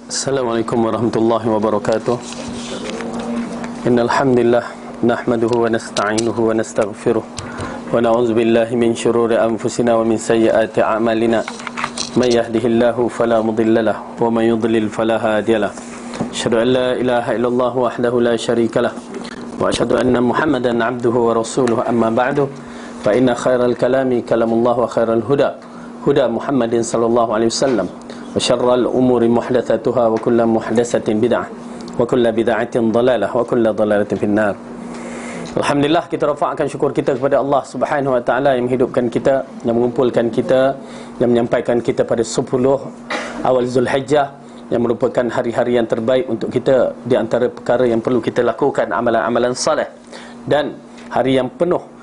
Assalamualaikum warahmatullahi wabarakatuh. Innal hamdalillah nahmaduhu wa nasta'inuhu wa nastaghfiruh wa na'udzu billahi min shururi anfusina wa min sayyiati a'malina. May yahdihillahu fala mudilla lahu wa may yudlil fala hadiyalah. Asyhadu an la ilaha illallah wahdahu la syarikalah wa asyhadu anna Muhammadan 'abduhu wa rasuluhu, amma ba'du. Fa inna khairal kalami kalamullah wa khairal huda huda Muhammadin sallallahu alaihi wasallam. Wa syarrul umuri muhdatsatuha wa kullu muhdatsatin bid'ah wa kullu bid'atin dhalalah wa kullu dhalalatin finnar. Alhamdulillah, kita rafa'kan syukur kita kepada Allah Subhanahu wa taala yang menghidupkan kita, yang mengumpulkan kita, yang menyampaikan kita pada 10 awal Zulhijjah, yang merupakan hari-hari yang terbaik untuk kita di antara perkara yang perlu kita lakukan, amalan-amalan soleh, dan hari yang penuh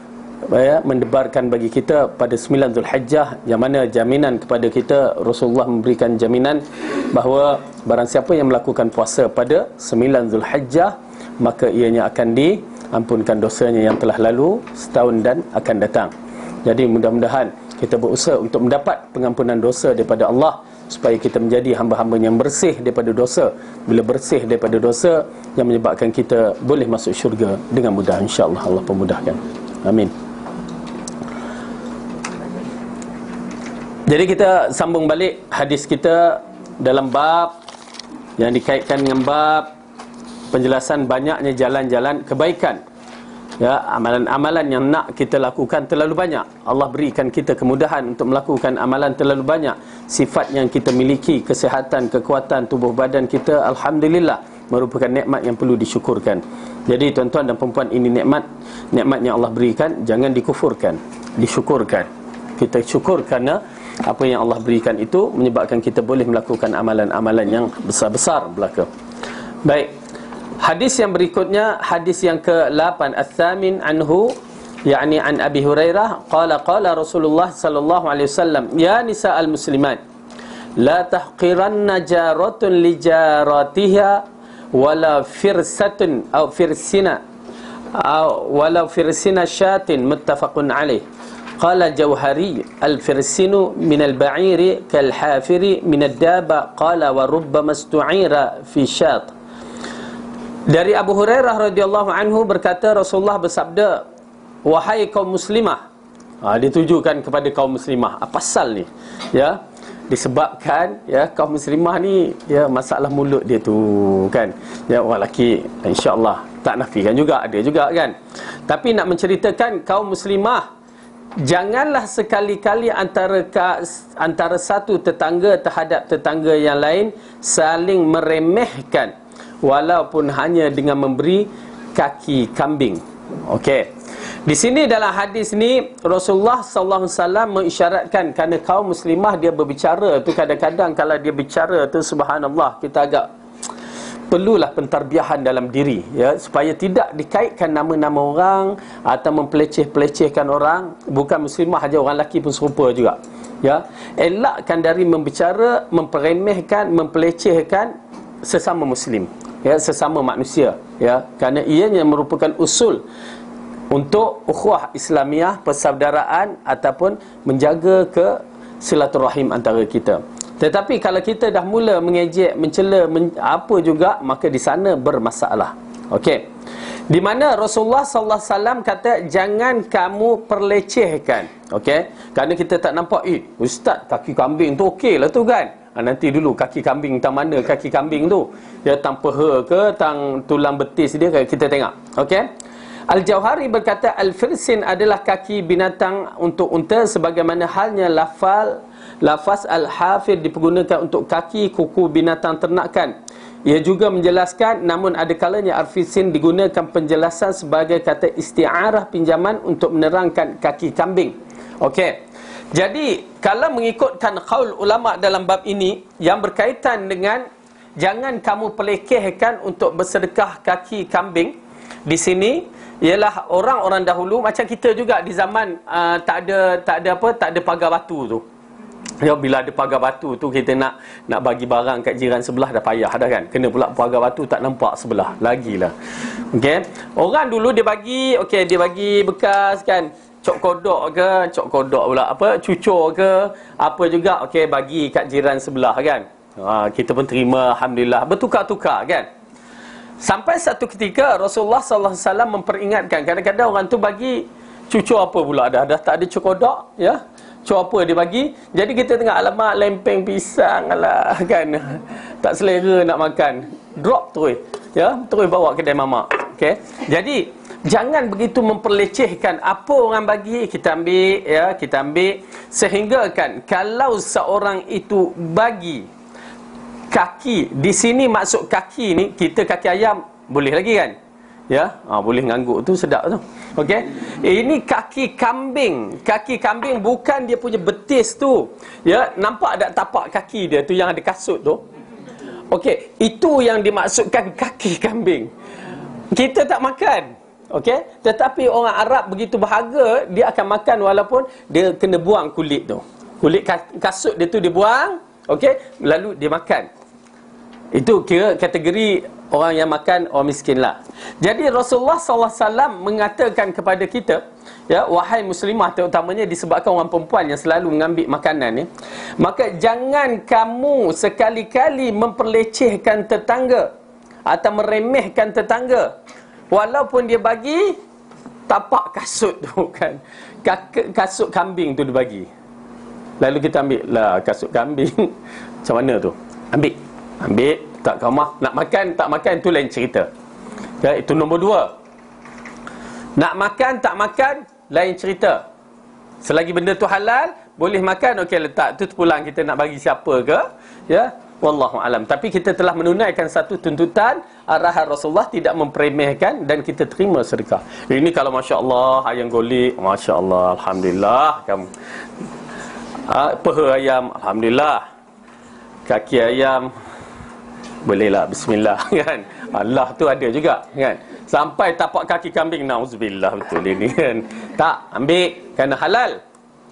mendebarkan bagi kita pada 9 Zulhijjah, yang mana jaminan kepada kita, Rasulullah memberikan jaminan bahawa barang siapa yang melakukan puasa pada 9 Zulhijjah, maka ianya akan diampunkan dosanya yang telah lalu setahun dan akan datang. Jadi mudah-mudahan kita berusaha untuk mendapat pengampunan dosa daripada Allah, supaya kita menjadi hamba-hamba yang bersih daripada dosa. Bila bersih daripada dosa, yang menyebabkan kita boleh masuk syurga dengan mudah, insya-Allah. Allah pemudahkan. Amin. Jadi kita sambung balik hadis kita dalam bab yang dikaitkan dengan bab penjelasan banyaknya jalan-jalan kebaikan. Ya, amalan-amalan yang nak kita lakukan terlalu banyak. Allah berikan kita kemudahan untuk melakukan amalan terlalu banyak. Sifat yang kita miliki, kesihatan, kekuatan tubuh badan kita, alhamdulillah, merupakan nikmat yang perlu disyukurkan. Jadi tuan-tuan dan perempuan, ini nikmat yang Allah berikan, jangan dikufurkan, disyukurkan. Kita syukur kerana apa yang Allah berikan itu menyebabkan kita boleh melakukan amalan-amalan yang besar-besar belaka. Baik, hadis yang berikutnya, hadis yang ke-8, Ats-Tsamin anhu, yakni an Abi Hurairah qala Rasulullah sallallahu alaihi wasallam, ya nisa'al muslimat, la tahqiranna jaratun li jaratiha wala firsatun aw firsina aw wala firsina syatin, muttafaqun alaih. Qala Jauhari, al-firsinu min al-ba'iri kal-hafiri min ad-daba, qala wa rubbama istu'ira fi syat. Dari Abu Hurairah radhiyallahu anhu berkata, Rasulullah bersabda, wahai kaum muslimah. Ditujukan kepada kaum muslimah. Apa pasal ni? Ya, disebabkan ya kaum muslimah ni ya masalah mulut dia tu kan. Ya, orang lelaki insya-Allah tak nafikan juga, ada juga kan. Tapi nak menceritakan kaum muslimah, janganlah sekali-kali antara satu tetangga terhadap tetangga yang lain saling meremehkan, walaupun hanya dengan memberi kaki kambing. Okey. Di sini dalam hadis ni Rasulullah sallallahu alaihi wasallam mengisyaratkan kerana kaum muslimah dia berbicara tu, kadang-kadang kalau dia bicara tu subhanallah, kita agak perlulah pentarbiahan dalam diri, ya, supaya tidak dikaitkan nama-nama orang atau mempeleceh-pelecehkan orang. Bukan muslimah saja, orang lelaki pun serupa juga, ya. Elakkan dari membicara, memperemehkan, mempelecehkan sesama muslim, ya, sesama manusia, ya, kerana ianya merupakan usul untuk ukhuwah Islamiah, persaudaraan ataupun menjaga ke silaturahim antara kita. Tetapi kalau kita dah mula mengejek, mencela, apa juga, maka di sana bermasalah. Okey. Di mana Rasulullah sallallahu alaihi wasallam kata jangan kamu perlecehkan. Okey. Kerana kita tak nampak, ustaz kaki kambing tu okeylah tu kan. Nanti dulu kaki kambing tang mana kaki kambing tu? Dia tang peha ke tang tulang betis dia, kita tengok. Okey. Al-Jauhari berkata al-firsin adalah kaki binatang untuk unta, sebagaimana halnya lafaz al-hafir dipergunakan untuk kaki kuku binatang ternakan. Ia juga menjelaskan, namun ada kalanya al-firsin digunakan penjelasan sebagai kata isti'arah, pinjaman untuk menerangkan kaki kambing. Okey. Jadi kalau mengikutkan qaul ulama dalam bab ini yang berkaitan dengan jangan kamu pelekehkan untuk bersedekah kaki kambing, di sini ialah orang-orang dahulu macam kita juga di zaman tak ada pagar batu tu. Ya, bila ada pagar batu tu, kita nak bagi barang kat jiran sebelah dah payah dah kan. Kena pula pagar batu tak nampak sebelah, lagilah. Okey. Orang dulu dia bagi, dia bagi bekas kan, cok kodok pula apa, cucur ke apa juga, bagi kat jiran sebelah kan. Kita pun terima, alhamdulillah, bertukar-tukar kan. Sampai satu ketika Rasulullah sallallahu alaihi wasallam memperingatkan, kadang-kadang orang tu bagi cucu apa pula dah tak ada cokodok, ya. Cucu apa dia bagi. Jadi kita tengok, alamak, lempeng pisang lah kan. Tak selera nak makan. Drop terus, ya, terus bawa kedai mamak. Okey. Jadi jangan begitu memperlecehkan apa orang bagi, kita ambil, ya, kita ambil, sehingga kan kalau seorang itu bagi kaki, di sini maksud kaki ni, kita kaki ayam boleh lagi kan, ya, boleh ngangguk tu, sedap tu. Okey, ini kaki kambing. Kaki kambing bukan dia punya betis tu, ya, nampak tak tapak kaki dia tu yang ada kasut tu. Okey, itu yang dimaksudkan kaki kambing. Kita tak makan. Okey, tetapi orang Arab begitu bahagia, dia akan makan walaupun dia kena buang kulit tu. Kulit kasut dia tu dia buang, okey, lalu dia makan. Itu kira kategori orang yang makan orang miskin lah. Jadi Rasulullah SAW mengatakan kepada kita, ya, wahai muslimah, terutamanya disebabkan orang perempuan yang selalu mengambil makanan ni, maka jangan kamu sekali-kali memperlecehkan tetangga atau meremehkan tetangga, walaupun dia bagi tapak kasut tu kan, kasut kambing tu dia bagi. Lalu kita ambil lah kasut kambing. Macam mana tu? Ambil, tak ke rumah, nak makan tak makan tu lain cerita, ya, itu nombor 2. Nak makan tak makan lain cerita. Selagi benda tu halal, boleh makan, okey, letak tu pulang, kita nak bagi siapa ke, ya, wallahu alam. Tapi kita telah menunaikan satu tuntutan arahan Rasulullah, tidak memperemehkan, dan kita terima sedekah. Ini kalau masya-Allah ayam golek, masya-Allah, alhamdulillah, kamu peha ayam, alhamdulillah, kaki ayam, bolehlah, bismillah kan. Allah tu ada juga kan. Sampai tapak kaki kambing, nauzubillah, betul ini kan. Tak, ambil kerana halal.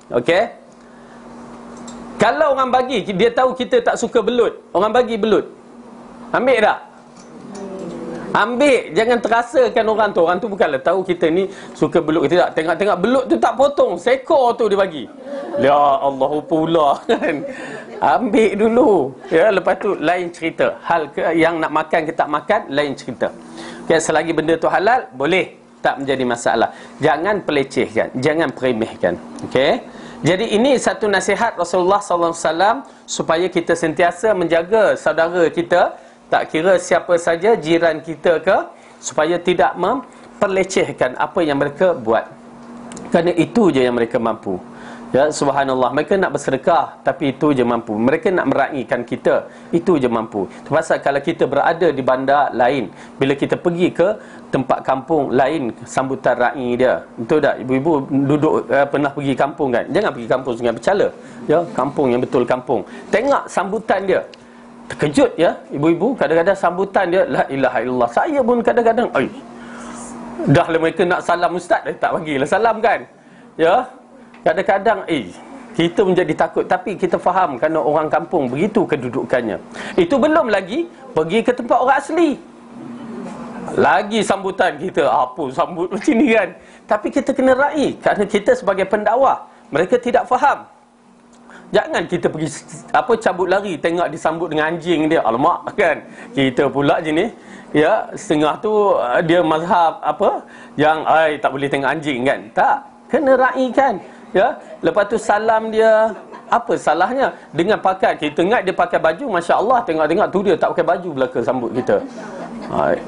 Okey. Kalau orang bagi, dia tahu kita tak suka belut, orang bagi belut, ambil tak? Ambil, jangan terasakan orang tu bukanlah tahu kita ni suka belut, kita tak tengok-tengok belut tu tak potong, sekor tu dia bagi. Ya Allah pula kan. Ambil dulu, ya, lepas tu lain cerita. Hal yang nak makan ke tak makan lain cerita. Okay, selagi benda tu halal, boleh, tak menjadi masalah. Jangan pelecehkan, jangan peremehkan. Okey. Jadi ini satu nasihat Rasulullah SAW supaya kita sentiasa menjaga saudara kita, tak kira siapa saja, jiran kita ke, supaya tidak memperlecehkan apa yang mereka buat. Kerana itu je yang mereka mampu. Ya, subhanallah, mereka nak bersedekah, tapi itu je mampu. Mereka nak meraihkan kita, itu je mampu. Pasal kalau kita berada di bandar lain, bila kita pergi ke tempat kampung lain, sambutan raih dia, betul tak? Ibu-ibu duduk pernah pergi kampung kan? Jangan pergi kampung Sungai Bercala, ya, kampung yang betul kampung. Tengok sambutan dia, terkejut, ya, ibu-ibu. Kadang-kadang sambutan dia, la ilaha illallah. Saya pun kadang-kadang, dah lah mereka nak salam ustaz, tak bagilah salam kan, ya. Kadang-kadang kita menjadi takut. Tapi kita faham kerana orang kampung begitu kedudukannya. Itu belum lagi pergi ke tempat orang asli, lagi sambutan kita, apa sambut macam ni kan. Tapi kita kena raih, kerana kita sebagai pendakwah, mereka tidak faham. Jangan kita pergi cabut lari tengok disambut dengan anjing dia, alamak kan. Kita pula je ni, ya, setengah tu dia mazhab apa yang tak boleh tengok anjing kan. Tak, kena raih kan. Ya, lepas tu salam dia, apa salahnya dengan pakai, kita ingat dia pakai baju, masya-Allah, tengok-tengok tu dia tak pakai baju belaka sambut kita.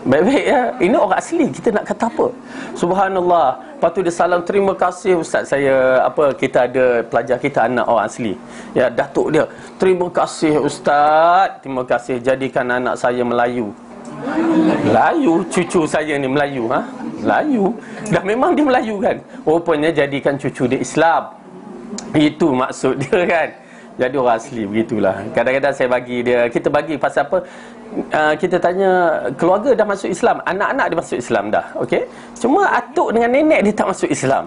Baik-baik, ya. Ini orang asli, kita nak kata apa? Subhanallah. Lepas tu dia salam, terima kasih ustaz, saya kita ada pelajar kita anak orang asli. Ya, datuk dia, terima kasih ustaz, terima kasih, jadikan anak saya Melayu. Melayu, cucu saya ni Melayu, Melayu. Dah memang dia Melayu kan. Rupanya jadikan cucu dia Islam. Itu maksud dia kan. Jadi orang asli begitulah. Kadang-kadang saya bagi dia, kita bagi pasal apa? Kita tanya, keluarga dah masuk Islam, anak-anak dia masuk Islam dah, okey. Cuma atuk dengan nenek dia tak masuk Islam.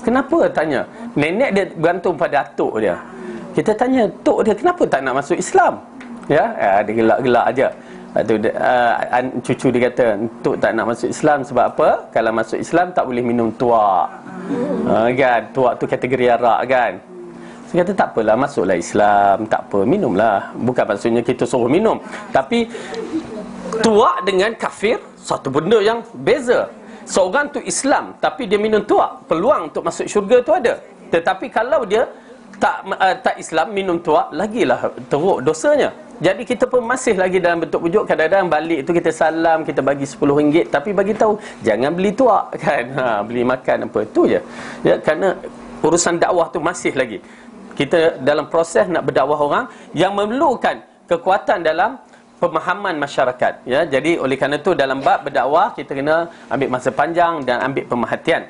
Kenapa tanya? Nenek dia bergantung pada atuk dia. Kita tanya tok dia, kenapa tak nak masuk Islam? Ya, dia gelak-gelak aja. Cucu dia kata, tok tak nak masuk Islam sebab apa? Kalau masuk Islam tak boleh minum tuak. Kan, tuak tu kategori arak kan. Dia kata tak apalah, masuklah Islam, tak apa, minumlah. Bukan maksudnya kita suruh minum, tapi tuak dengan kafir satu benda yang beza. Seorang tu Islam tapi dia minum tuak, peluang untuk masuk syurga tu ada. Tetapi kalau dia tak Islam, minum tuak, lagilah teruk dosanya. Jadi kita pun masih lagi dalam bentuk pujuk. Kadang-kadang balik tu kita salam, kita bagi RM10, tapi bagi tahu jangan beli tuak kan, beli makan apa tu je ya, kerana urusan dakwah tu masih lagi kita dalam proses nak berdakwah orang yang memerlukan kekuatan dalam pemahaman masyarakat ya. Jadi oleh kerana tu dalam bab berdakwah kita kena ambil masa panjang dan ambil pemerhatian.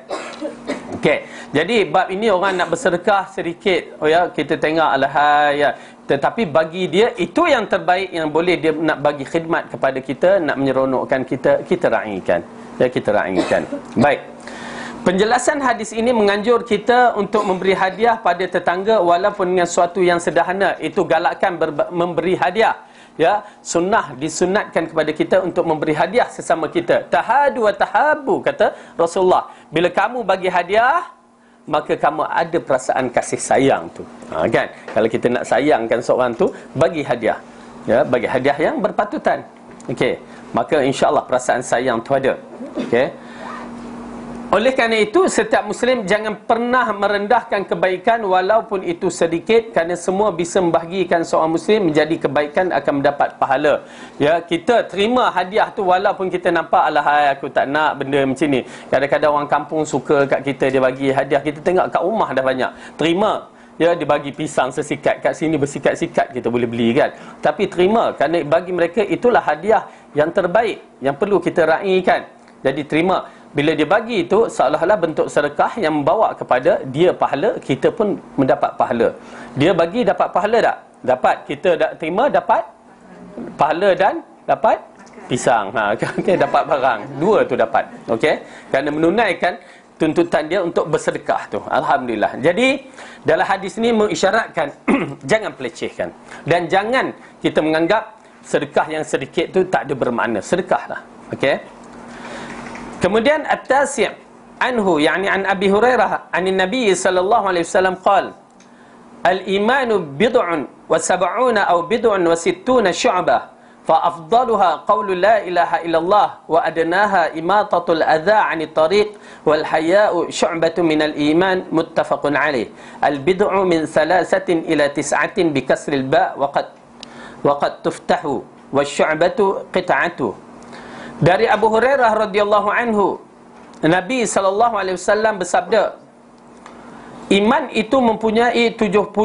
Okey, jadi bab ini orang nak bersedekah sedikit, ya, kita tengok alahai ya. Tetapi bagi dia itu yang terbaik yang boleh dia nak bagi khidmat kepada kita, nak menyeronokkan kita raikan. Ya, kita raikan. Baik. Penjelasan hadis ini menganjur kita untuk memberi hadiah pada tetangga walaupun dengan sesuatu yang sederhana. Itu galakkan memberi hadiah. Ya, sunnah disunatkan kepada kita untuk memberi hadiah sesama kita. Tahadu wa tahabu, kata Rasulullah. Bila kamu bagi hadiah, maka kamu ada perasaan kasih sayang tu. Kan? Kalau kita nak sayangkan seorang tu, bagi hadiah. Ya, bagi hadiah yang berpatutan. Okey. Maka insya-Allah perasaan sayang tu ada. Okey. Oleh kerana itu, setiap Muslim jangan pernah merendahkan kebaikan walaupun itu sedikit, kerana semua bisa membahagikan seorang Muslim menjadi kebaikan akan mendapat pahala. Ya, kita terima hadiah tu walaupun kita nampak alahai aku tak nak benda macam ni. Kadang-kadang orang kampung suka kat kita, dia bagi hadiah, kita tengok kat rumah dah banyak. Terima. Ya, dia bagi pisang sesikat, kat sini bersikat-sikat kita boleh beli kan. Tapi terima, kerana bagi mereka itulah hadiah yang terbaik yang perlu kita raikan. Jadi terima. Bila dia bagi itu seolah-olah bentuk sedekah yang membawa kepada dia pahala, kita pun mendapat pahala. Dia bagi dapat pahala tak? Dapat. Kita terima dapat pahala dan dapat pisang. Okay, dapat barang. Dua tu dapat. Okey. Kerana menunaikan tuntutan dia untuk bersedekah tu. Alhamdulillah. Jadi dalam hadis ini mengisyaratkan jangan pelecehkan dan jangan kita menganggap sedekah yang sedikit tu tak ada bermakna. Sedekahlah. Okey. Kemudian at-tasi' anhu, yani an Abi Hurairah anin Nabi sallallahu alaihi wasallam qala al-imanu bid'un wa sab'una aw bid'un wa sittuna syu'bah fa afdaluha qawlu la ilaha illallah wa adnaha imatatul adha 'anit tariq wal haya'u syu'batun minal iman, muttafaqun alaih. Al-bid'u min thalathatin ila tis'atin bi kasril ba' wa qad tuftahu wasyu'batu qit'atu. Dari Abu Hurairah radhiyallahu anhu, Nabi sallallahu alaihi wasallam bersabda, iman itu mempunyai 70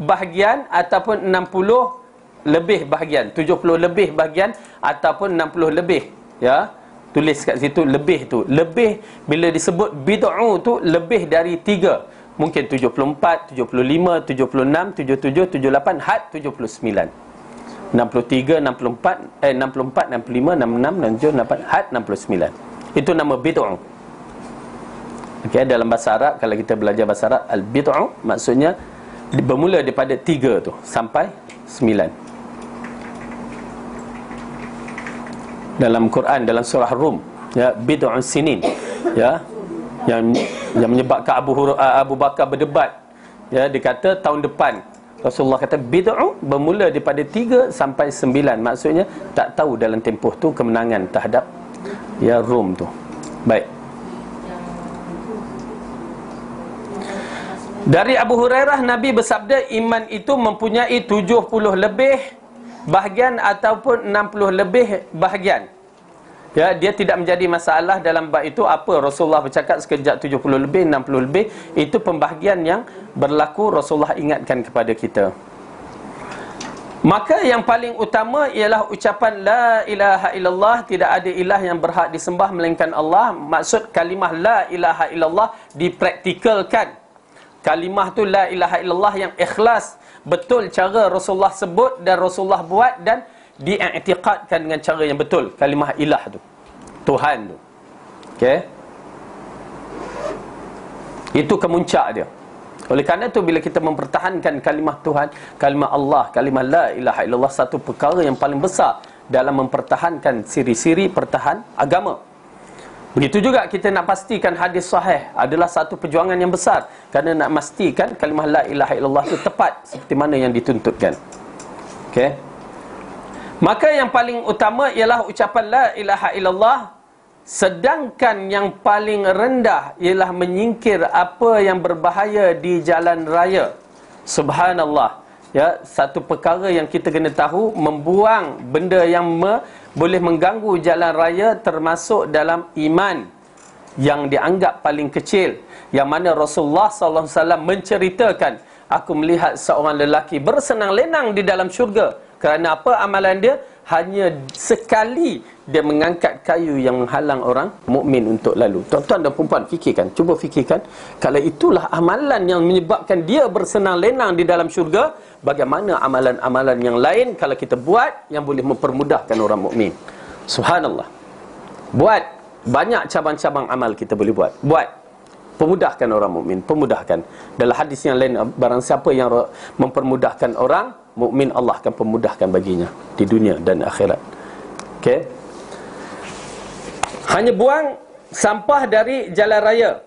bahagian ataupun 60 lebih bahagian, 70 lebih bahagian ataupun 60 lebih, ya. Tulis kat situ lebih tu. Lebih bila disebut bid'u tu lebih dari 3. Mungkin 74, 75, 76, 77, 78 had 79. 63, 64, 64, 65, 66, 67, 68, had 69. Itu nama bid'u. Okey, dalam bahasa Arab, kalau kita belajar bahasa Arab, al-bid'u maksudnya bermula daripada 3 tu sampai 9. Dalam Quran, dalam surah Rum, ya, bid'un sinin, ya, yang menyebabkan Abu Bakar berdebat, ya, dia kata tahun depan. Rasulullah kata bid'u bermula daripada 3 sampai 9. Maksudnya tak tahu dalam tempoh tu kemenangan terhadap ya Rom tu. Baik. Dari Abu Hurairah, Nabi bersabda iman itu mempunyai 70 lebih bahagian ataupun 60 lebih bahagian. Ya, dia tidak menjadi masalah dalam bab itu apa Rasulullah bercakap sekejap 70 lebih, 60 lebih. Itu pembahagian yang berlaku, Rasulullah ingatkan kepada kita. Maka yang paling utama ialah ucapan la ilaha illallah, tidak ada ilah yang berhak disembah melainkan Allah. Maksud kalimah la ilaha illallah dipraktikalkan. Kalimah tu la ilaha illallah yang ikhlas, betul cara Rasulullah sebut dan Rasulullah buat, dan diiktikadkan dengan cara yang betul. Kalimah ilah tu, Tuhan tu. Okey, itu kemuncak dia. Oleh kerana tu bila kita mempertahankan kalimah Tuhan, kalimah Allah, kalimah la ilaha illallah, satu perkara yang paling besar dalam mempertahankan siri-siri pertahan agama. Begitu juga kita nak pastikan hadis sahih adalah satu perjuangan yang besar, kerana nak pastikan kalimah la ilaha illallah itu tepat seperti mana yang dituntutkan. Okey. Maka yang paling utama ialah ucapan la ilaha illallah, sedangkan yang paling rendah ialah menyingkir apa yang berbahaya di jalan raya. Subhanallah. Ya, satu perkara yang kita kena tahu, membuang benda yang boleh mengganggu jalan raya termasuk dalam iman yang dianggap paling kecil, yang mana Rasulullah SAW menceritakan, aku melihat seorang lelaki bersenang lenang di dalam syurga. Kerana apa amalan dia? Hanya sekali dia mengangkat kayu yang menghalang orang mukmin untuk lalu. Tuan-tuan dan puan-puan, fikirkan, cuba fikirkan, kalau itulah amalan yang menyebabkan dia bersenang lenang di dalam syurga, bagaimana amalan-amalan yang lain kalau kita buat yang boleh mempermudahkan orang mukmin. Subhanallah. Buat banyak cabang-cabang amal kita boleh buat. Buat pemudahkan orang mukmin, pemudahkan. Dalam hadis yang lain, barang siapa yang mempermudahkan orang mukmin, Allah akan pemudahkan baginya di dunia dan akhirat. Okey. Hanya buang sampah dari jalan raya.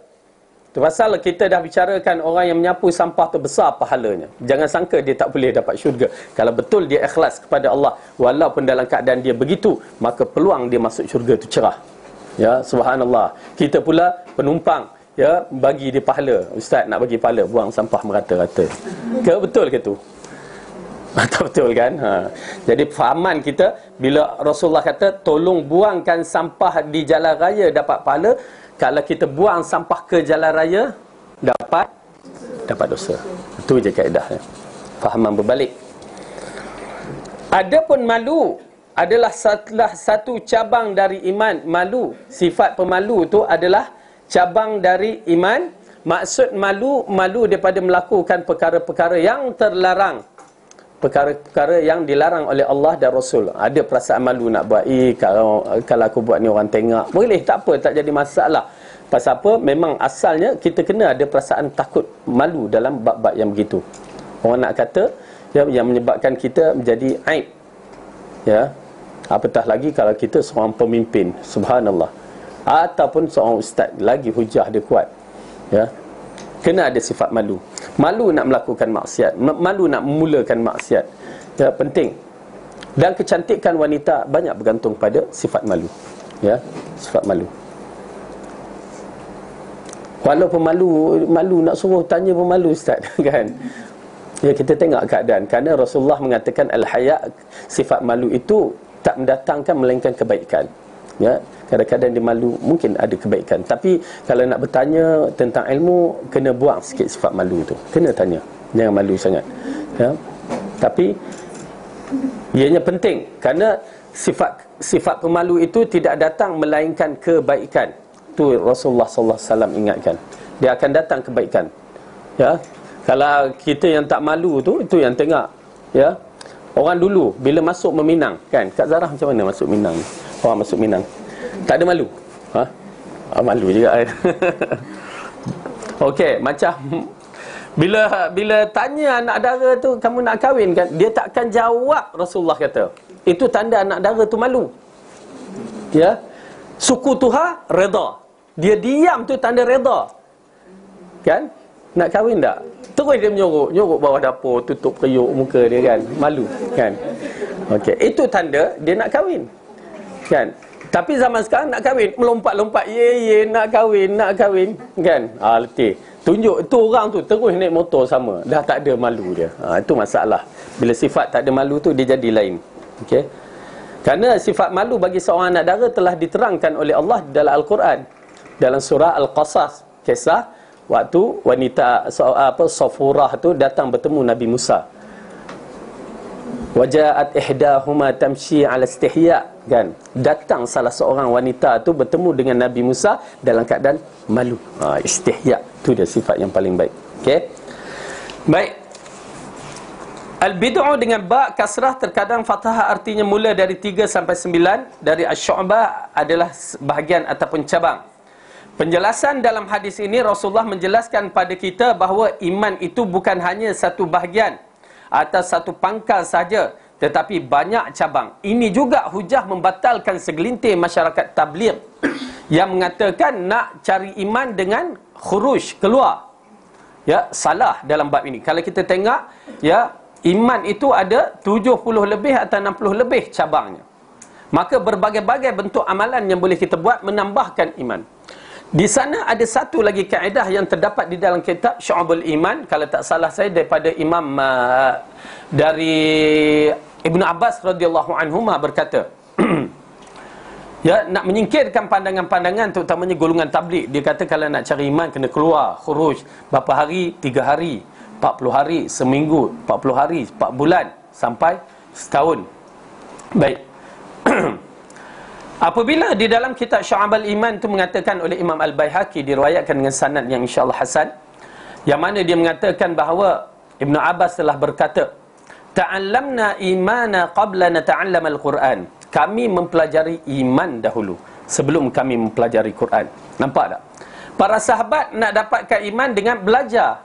Tu pasal kita dah bicarakan orang yang menyapu sampah tu besar pahalanya. Jangan sangka dia tak boleh dapat syurga. Kalau betul dia ikhlas kepada Allah, walaupun dalam keadaan dia begitu, maka peluang dia masuk syurga tu cerah. Ya, subhanallah. Kita pula penumpang, ya, bagi dia pahala. Ustaz nak bagi pahala, buang sampah merata-rata. Betul ke tu? Betul kan? Jadi fahaman kita, bila Rasulullah kata tolong buangkan sampah di jalan raya dapat pahala, kalau kita buang sampah ke jalan raya dapat dosa. Itu je kaedahnya. Fahaman berbalik. Adapun malu adalah salah satu cabang dari iman. Malu, sifat pemalu itu adalah cabang dari iman. Maksud malu daripada melakukan perkara-perkara yang terlarang, perkara-perkara yang dilarang oleh Allah dan Rasul. Ada perasaan malu nak buat, kalau aku buat ni orang tengok, boleh, tak apa, tak jadi masalah. Pasal apa? Memang asalnya kita kena ada perasaan takut, malu dalam bab-bab yang begitu. Orang nak kata, ya, yang menyebabkan kita menjadi aib. Ya, apatah lagi kalau kita seorang pemimpin, subhanallah, ataupun seorang ustaz, lagi hujah dia kuat. Ya, kena ada sifat malu. Malu nak melakukan maksiat, malu nak memulakan maksiat. Ya, penting. Dan kecantikan wanita banyak bergantung pada sifat malu. Ya, sifat malu. Walaupun malu nak suruh tanya pun malu, ustaz, kan? Ya, kita tengok keadaan. Kerana Rasulullah mengatakan al-haya, sifat malu itu tak mendatangkan melainkan kebaikan. Ya, kadang-kadang dia malu, mungkin ada kebaikan. Tapi kalau nak bertanya tentang ilmu, kena buang sikit sifat malu tu. Kena tanya, jangan malu sangat. Ya. Tapi ianya penting, kerana sifat pemalu itu tidak datang melainkan kebaikan. Tu Rasulullah sallallahu alaihi wasallam ingatkan. Dia akan datang kebaikan. Ya. Kalau kita yang tak malu tu, itu yang tengok. Ya. Orang dulu bila masuk meminang, kan? Kak Zarah macam mana masuk Minang? Orang masuk Minang tak ada malu. Malu juga. Okey, macam bila tanya anak dara tu, kamu nak kahwin kan? Dia takkan jawab, Rasulullah kata. Itu tanda anak dara tu malu. Ya. Suku tuha redha. Dia diam tu tanda redha. Kan? Nak kahwin tak? Terus dia menyorok bawah dapur, tutup keyuk muka dia, kan? Malu, kan? Okey, itu tanda dia nak kahwin. Kan? Tapi zaman sekarang nak kahwin, melompat-lompat, nak kahwin, kan? Letih. Tunjuk tu orang tu terus naik motor sama, dah tak ada malu dia. Itu masalah. Bila sifat tak ada malu tu, dia jadi lain. Okey. Kerana sifat malu bagi seorang anak dara telah diterangkan oleh Allah dalam Al-Quran. Dalam surah Al-Qasas, kisah waktu wanita Safurah tu datang bertemu Nabi Musa. Waja'at ihdahuma tamshi 'ala istihya, kan? Datang salah seorang wanita tu bertemu dengan Nabi Musa dalam keadaan malu. Istihya, tu dia sifat yang paling baik. Okey. Baik. Al-bid'u dengan ba kasrah, terkadang fathah, artinya mula dari 3 sampai 9. Dari asy-syu'bah adalah bahagian ataupun cabang. Penjelasan dalam hadis ini, Rasulullah menjelaskan pada kita bahawa iman itu bukan hanya satu bahagian atau satu pangkal saja, tetapi banyak cabang. Ini juga hujah membatalkan segelintir masyarakat tabligh yang mengatakan nak cari iman dengan khuruj, keluar. Ya, salah dalam bab ini. Kalau kita tengok, ya, iman itu ada 70 lebih atau 60 lebih cabangnya. Maka berbagai-bagai bentuk amalan yang boleh kita buat menambahkan iman. Di sana ada satu lagi kaedah yang terdapat di dalam kitab Syu'abul Iman, kalau tak salah saya, daripada Imam dari Ibn Abbas radhiyallahu anhuma berkata, ya, nak menyingkirkan pandangan-pandangan terutamanya golongan tabligh. Dia kata kalau nak cari iman kena keluar khuruj berapa hari? 3 hari, 40 hari, seminggu, 40 hari, 4 bulan sampai setahun. Baik. Apabila di dalam kitab Syu'abul Iman itu mengatakan oleh Imam Al-Baihaqi, diriwayatkan dengan sanad yang insya-Allah hasan, yang mana dia mengatakan bahawa Ibn Abbas telah berkata, ta'allamna imana qabla nata'allam al-Quran. Kami mempelajari iman dahulu sebelum kami mempelajari Quran. Nampak tak? Para sahabat nak dapatkan iman dengan belajar.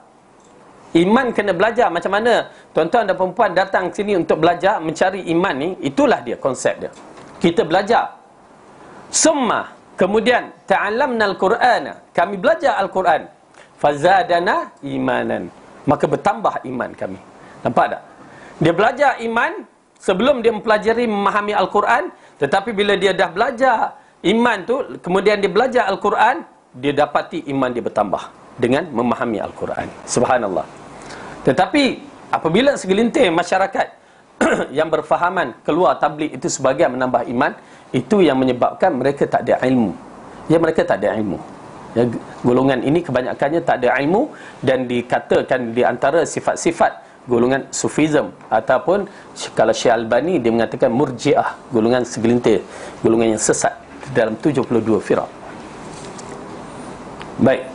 Iman kena belajar. Macam mana tuan-tuan dan perempuan datang sini untuk belajar, mencari iman ni, itulah dia konsep dia. Kita belajar. Summa, kemudian ta'allamna al-Quran. Kami belajar Al-Quran. Fazadana imanan. Maka bertambah iman kami. Nampak tak? Dia belajar iman sebelum dia mempelajari, memahami Al-Quran. Tetapi bila dia dah belajar iman tu, kemudian dia belajar Al-Quran, dia dapati iman dia bertambah dengan memahami Al-Quran. Subhanallah. Tetapi apabila segelintir masyarakat yang berfahaman keluar tabligh itu sebagai menambah iman, itu yang menyebabkan mereka tak ada ilmu. Ya, mereka tak ada ilmu. Ya, golongan ini kebanyakannya tak ada ilmu, dan dikatakan di antara sifat-sifat golongan Sufism, ataupun kalau Syekh Albani dia mengatakan Murji'ah, golongan segelintir, golongan yang sesat dalam 72 firaq. Baik.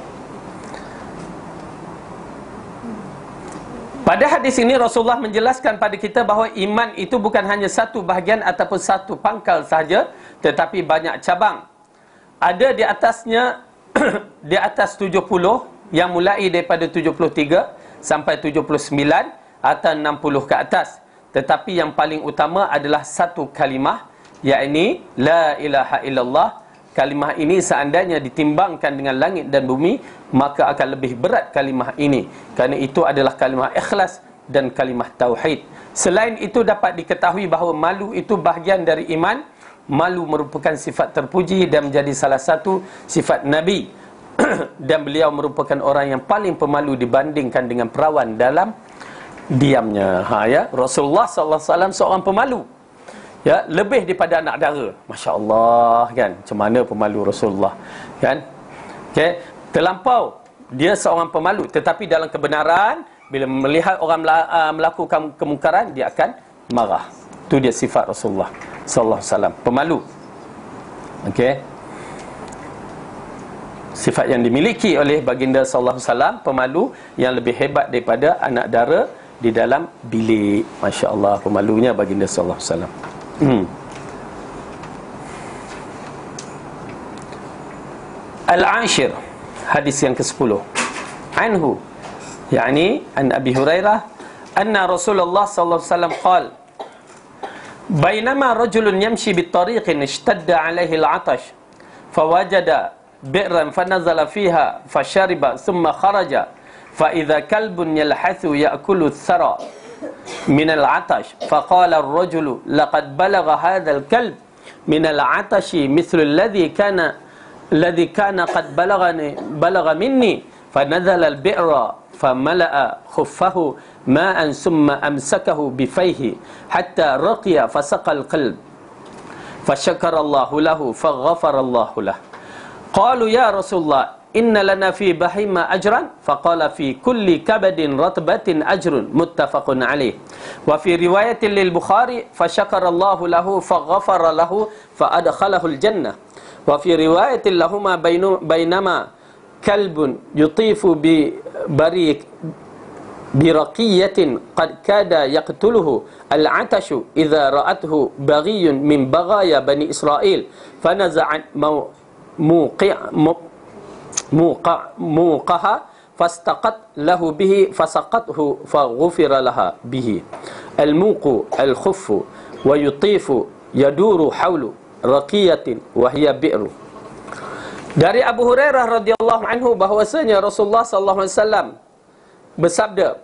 Pada hadis ini Rasulullah menjelaskan pada kita bahawa iman itu bukan hanya satu bahagian ataupun satu pangkal sahaja, tetapi banyak cabang. Ada di atasnya di atas 70, yang mulai daripada 73 sampai 79 atau 60 ke atas. Tetapi yang paling utama adalah satu kalimah, yakni la ilaha illallah. Kalimah ini seandainya ditimbangkan dengan langit dan bumi, maka akan lebih berat kalimah ini, kerana itu adalah kalimah ikhlas dan kalimah tauhid. Selain itu dapat diketahui bahawa malu itu bahagian dari iman. Malu merupakan sifat terpuji dan menjadi salah satu sifat Nabi dan beliau merupakan orang yang paling pemalu dibandingkan dengan perawan dalam diamnya. Ya, Rasulullah sallallahu alaihi wasallam seorang pemalu. Ya, lebih daripada anak dara. Masya-Allah, kan? Macam mana pemalu Rasulullah, kan? Okey, terlampau dia seorang pemalu, tetapi dalam kebenaran bila melihat orang melakukan kemungkaran, dia akan marah. Itu dia sifat Rasulullah sallallahu alaihi wasallam, pemalu. Okey. Sifat yang dimiliki oleh baginda sallallahu alaihi wasallam, pemalu yang lebih hebat daripada anak dara di dalam bilik. Masya-Allah, pemalunya baginda sallallahu alaihi wasallam. Al-Ashir, hadis yang ke-10. Anhu, yakni an Abi Hurairah, anna Rasulullah sallallahu alaihi wasallam qala: "Bainama rajulun yamshi bit-tariqin ishtadda 'alaihi al-'atash, fawajada bi'ran fanazala fiha fashariba thumma kharaja, fa idza kalbun yalhathu ya'kulu ath-thara min al-'atash, faqala ar-rajulu laqad balagha hadha al-kalb min al-'atashi mithlu alladhi kana qad balagha minni, fanazala al-bi'ra famala'a khuffahu ma'an thumma amsakahu bifayhi hatta raqiya fasaqa al-qalb, fashakara Allahu lahu faghafara Allahu lahu." Qalu ya Rasulullah, inna lana fi bahima ajran, faqala fi kulli kabadin ratbatin ajrun, muttafaqun alaih. Wa fi riwayatin lil Bukhari, fashakara Allahu lahu faghafara lahu faadkhalahu al-jannah. Wa fi riwayatin lahuma bainama kalbun yutifu biraqiyatin qad kada yaqtuluhu al-'atashu idza ra'athu baghiyun min baghaya bani Israil, fanaza'at muqaha fastaqat lahu bihi fasaqathu faghufira laha bihi. Al-muqu al-khuffu wa yutifu yaduru hawlu raqiyatin wa hiya bi'ru. Dari Abu Hurairah radhiyallahu anhu bahwasanya Rasulullah sallallahu alaihi wasallam bersabda,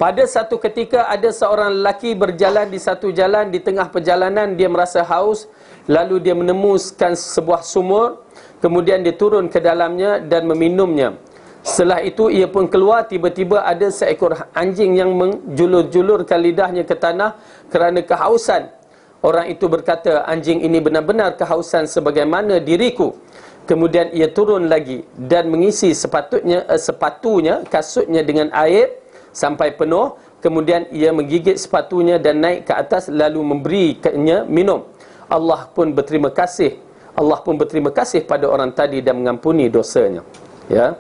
pada satu ketika ada seorang lelaki berjalan di satu jalan, di tengah perjalanan dia merasa haus, lalu dia menemukan sebuah sumur, kemudian dia turun ke dalamnya dan meminumnya. Setelah itu ia pun keluar, tiba-tiba ada seekor anjing yang menjulur-julurkan lidahnya ke tanah kerana kehausan. Orang itu berkata, anjing ini benar-benar kehausan sebagaimana diriku. Kemudian ia turun lagi dan mengisi sepatunya, kasutnya dengan air sampai penuh. Kemudian ia menggigit sepatunya dan naik ke atas lalu memberikannya minum. Allah pun berterima kasih pada orang tadi dan mengampuni dosanya. Ya.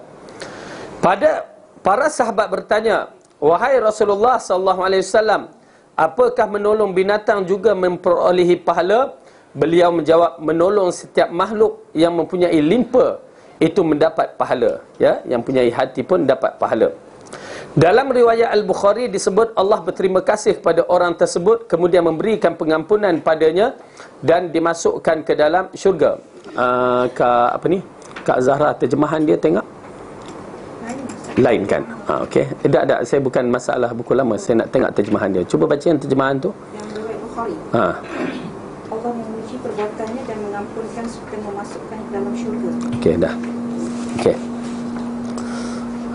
Pada para sahabat bertanya, wahai Rasulullah sallallahu alaihi wasallam, apakah menolong binatang juga memperolehi pahala? Beliau menjawab, menolong setiap makhluk yang mempunyai limpa itu mendapat pahala, ya, yang mempunyai hati pun dapat pahala. Dalam riwayat Al-Bukhari disebut Allah berterima kasih kepada orang tersebut, kemudian memberikan pengampunan padanya dan dimasukkan ke dalam syurga. Kak Zahra terjemahan dia tengok lain kan? Okey. Tak, saya bukan masalah buku lama, saya nak tengok terjemahan dia. Cuba baca yang terjemahan tu. Yang riwayat Bukhari. Allah memuji perbuatannya dan mengampunkan serta memasukkan ke dalam syurga. Okey, dah. Okey.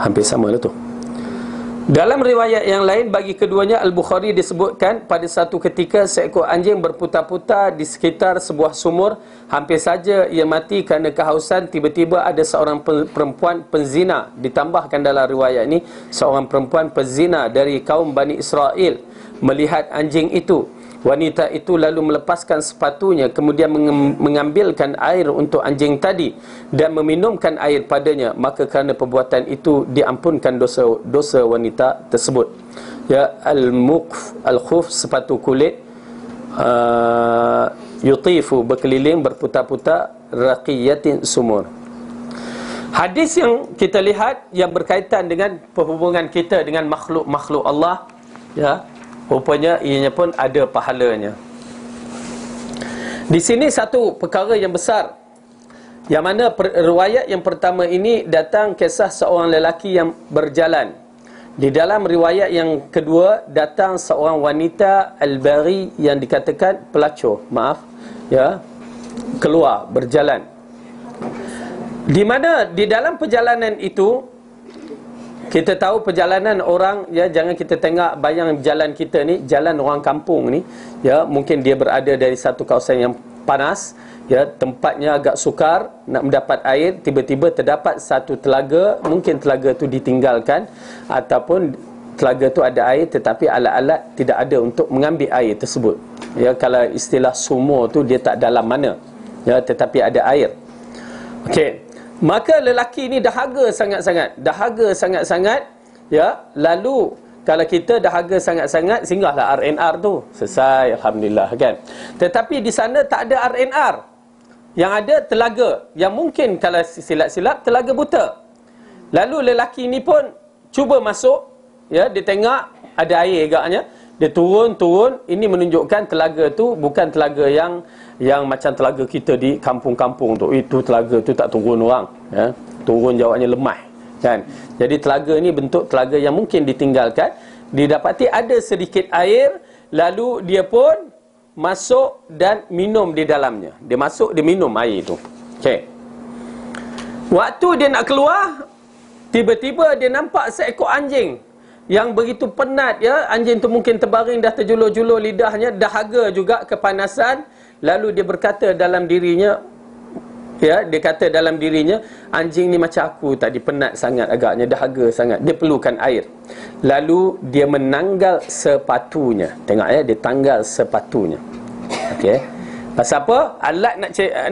Hampir sama lah tu. Dalam riwayat yang lain bagi keduanya, Al-Bukhari disebutkan pada satu ketika seekor anjing berputar-putar di sekitar sebuah sumur. Hampir saja ia mati kerana kehausan. Tiba-tiba ada seorang perempuan penzina. Ditambahkan dalam riwayat ini, seorang perempuan penzina dari kaum Bani Israel melihat anjing itu. Wanita itu lalu melepaskan sepatunya, kemudian mengambilkan air untuk anjing tadi dan meminumkan air padanya. Maka kerana perbuatan itu diampunkan dosa wanita tersebut. Ya, al-khuf sepatu kulit, yutifu berkeliling berputar-putar, raqiyatin sumur. Hadis yang kita lihat yang berkaitan dengan perhubungan kita dengan makhluk-makhluk Allah, ya, rupanya ianya pun ada pahalanya. Di sini satu perkara yang besar, yang mana riwayat yang pertama ini datang kisah seorang lelaki yang berjalan. Di dalam riwayat yang kedua datang seorang wanita al-bari yang dikatakan pelacur, ya, keluar berjalan. Di mana di dalam perjalanan itu kita tahu perjalanan orang, ya, jangan kita tengok bayang jalan kita ni, jalan orang kampung ni, ya, mungkin dia berada dari satu kawasan yang panas, ya, tempatnya agak sukar nak mendapat air, tiba-tiba terdapat satu telaga, mungkin telaga tu ditinggalkan ataupun telaga tu ada air tetapi alat-alat tidak ada untuk mengambil air tersebut. Ya, kalau istilah sumur tu dia tak dalam mana, ya, tetapi ada air. Okey. Maka lelaki ni dahaga sangat-sangat, ya. Lalu kalau kita dahaga sangat-sangat, singgahlah RNR tu, selesai, alhamdulillah, kan. Tetapi di sana tak ada RNR. Yang ada telaga, yang mungkin kalau silap-silap telaga buta. Lalu lelaki ni pun cuba masuk, ya, dia tengok ada air agaknya, dia turun. Ini menunjukkan telaga tu bukan telaga yang macam telaga kita di kampung-kampung tu. Itu telaga tu tak turun orang, ya. Turun jawabnya lemah, kan. Jadi telaga ni bentuk telaga yang mungkin ditinggalkan. Didapati ada sedikit air, lalu dia pun masuk dan minum di dalamnya. Dia masuk, dia minum air itu. Okey. Waktu dia nak keluar, tiba-tiba dia nampak seekor anjing yang begitu penat, ya. Anjing tu mungkin terbaring, dah terjulur-julur lidahnya, dahaga juga, kepanasan. Lalu dia berkata dalam dirinya, ya, dia kata dalam dirinya, anjing ni macam aku tadi, penat sangat agaknya, dahaga sangat, dia perlukan air. Lalu dia menanggal sepatunya. Tengok, ya, dia tanggal sepatunya. Okey. Pasal apa? Alat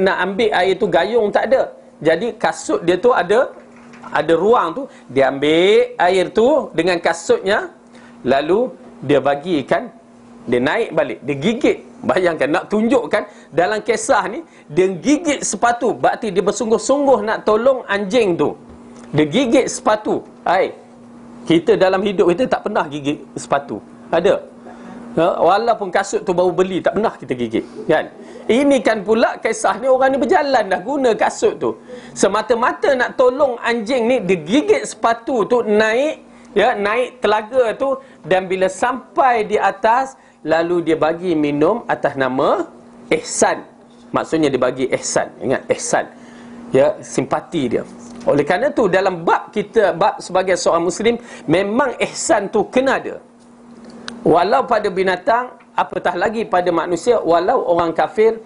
nak ambil air tu, gayung tak ada. Jadi kasut dia tu ada ruang tu, dia ambil air tu dengan kasutnya, lalu dia bagikan, dia naik balik, dia gigit. Bayangkan, nak tunjukkan dalam kisah ni, dia gigit sepatu, berarti dia bersungguh-sungguh nak tolong anjing tu. Dia gigit sepatu. Kita dalam hidup kita tak pernah gigit sepatu, ada? Walaupun kasut tu baru beli, tak pernah kita gigit, kan? Ini kan pula kisah ni, orang ni berjalan dah guna kasut tu. Semata-mata nak tolong anjing ni, dia gigit sepatu tu, naik telaga tu, dan bila sampai di atas, lalu dia bagi minum atas nama ihsan. Maksudnya dia bagi ihsan. Ingat ihsan, simpati dia. Oleh kerana tu dalam bab kita, bab sebagai seorang Muslim, memang ihsan tu kena ada. Walau pada binatang, apatah lagi pada manusia, walau orang kafir,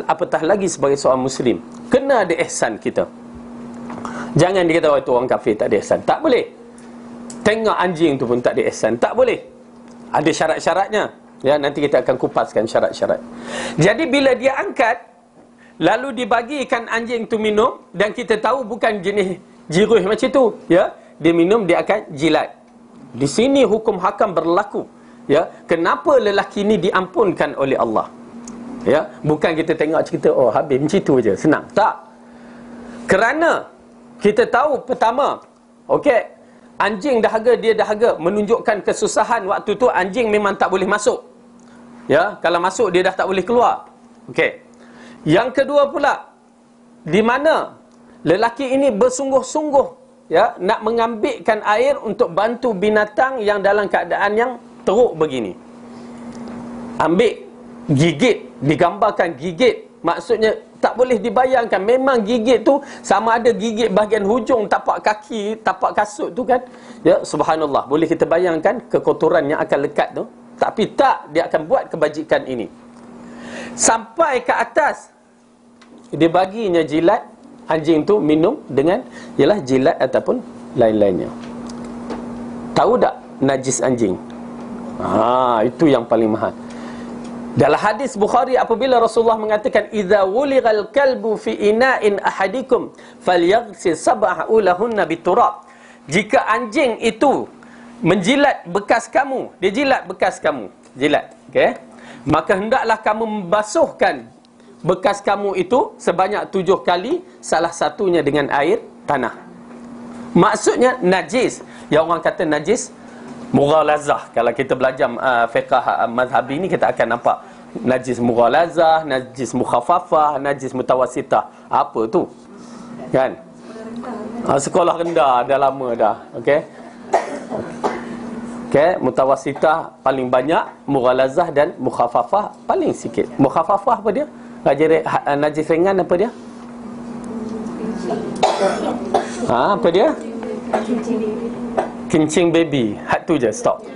apatah lagi sebagai seorang Muslim, kena ada ihsan kita. Jangan dikata itu orang kafir tak ada ihsan. Tak boleh. Tengok anjing tu pun tak ada ihsan. Tak boleh. Ada syarat-syaratnya. Nanti kita akan kupaskan syarat-syarat. Jadi bila dia angkat, lalu dibagikan anjing tu minum, dan kita tahu bukan jenis jiruh macam tu, dia minum, dia akan jilat. Di sini hukum hakam berlaku. Kenapa lelaki ni diampunkan oleh Allah? Bukan kita tengok cerita, oh habis macam tu je, senang. Tak. Kerana kita tahu pertama, okey, anjing dahaga, dia dahaga, menunjukkan kesusahan. Waktu tu anjing memang tak boleh masuk. Kalau masuk dia dah tak boleh keluar. Okey. Yang kedua pula, di mana lelaki ini bersungguh-sungguh nak mengambilkan air untuk bantu binatang yang dalam keadaan yang teruk begini. Ambil, gigit, digambarkan gigit. Maksudnya tak boleh dibayangkan. Memang gigit tu sama ada gigit bahagian hujung tapak kaki, tapak kasut tu kan. Subhanallah. Boleh kita bayangkan kekotoran yang akan lekat tu. Tapi tak, dia akan buat kebajikan ini. Sampai ke atas, dia baginya jilat. Anjing tu minum dengan jilat ataupun lain-lainnya. Tahu tak najis anjing? Itu yang paling mahal. Dalam hadis Bukhari, apabila Rasulullah mengatakan, idza wulighal kalbu fi ina'in ahadikum falyaghsil sab'ahu lahunna biturab. Jika anjing itu menjilat bekas kamu, dia jilat bekas kamu, jilat, okey, maka hendaklah kamu membasuhkan bekas kamu itu sebanyak 7 kali, salah satunya dengan air tanah. Maksudnya najis. Yang orang kata najis mughalazah. Kalau kita belajar fiqh mazhabi ni, kita akan nampak najis mughalazah, najis mukhafafah, najis mutawassitah. Apa tu? Kan? Sekolah rendah dah lama dah. Okey. Mutawassitah paling banyak, mughalazah dan mukhafafah paling sikit. Mukhafafah apa dia? Najis ringan apa dia? Apa dia? Kencing baby. Had tu je, stop.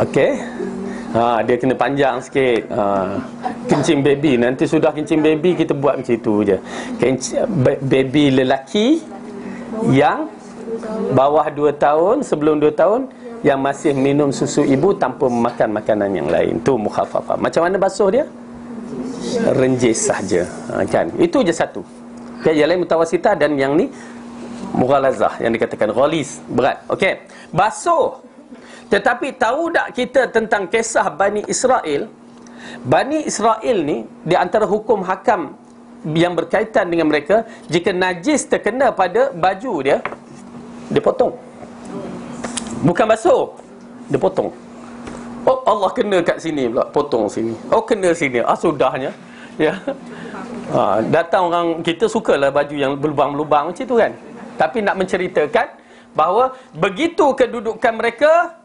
Okey. Dia kena panjang sikit. Kencing baby. Nanti sudah kencing baby, kita buat macam tu je. Baby lelaki yang bawah 2 tahun, sebelum 2 tahun, yang masih minum susu ibu tanpa makan makanan yang lain. Tu mukhafafah. Macam mana basuh dia? Renjis saja. Kan? Itu je satu. Yang lain mutawassitah, dan yang ni mughalazah, yang dikatakan ghalis, berat. Okey. Basuh. Tetapi tahu tak kita tentang kisah Bani Israel? Bani Israel ni, di antara hukum hakam yang berkaitan dengan mereka, jika najis terkena pada baju dia, dia potong. Bukan basuh, dia potong. Oh, Allah kena kat sini pula, potong sini. Oh, kena sini. Sudahnya. Datang orang, kita sukalah baju yang berlubang-lubang macam tu kan. Tapi nak menceritakan bahawa begitu kedudukan mereka,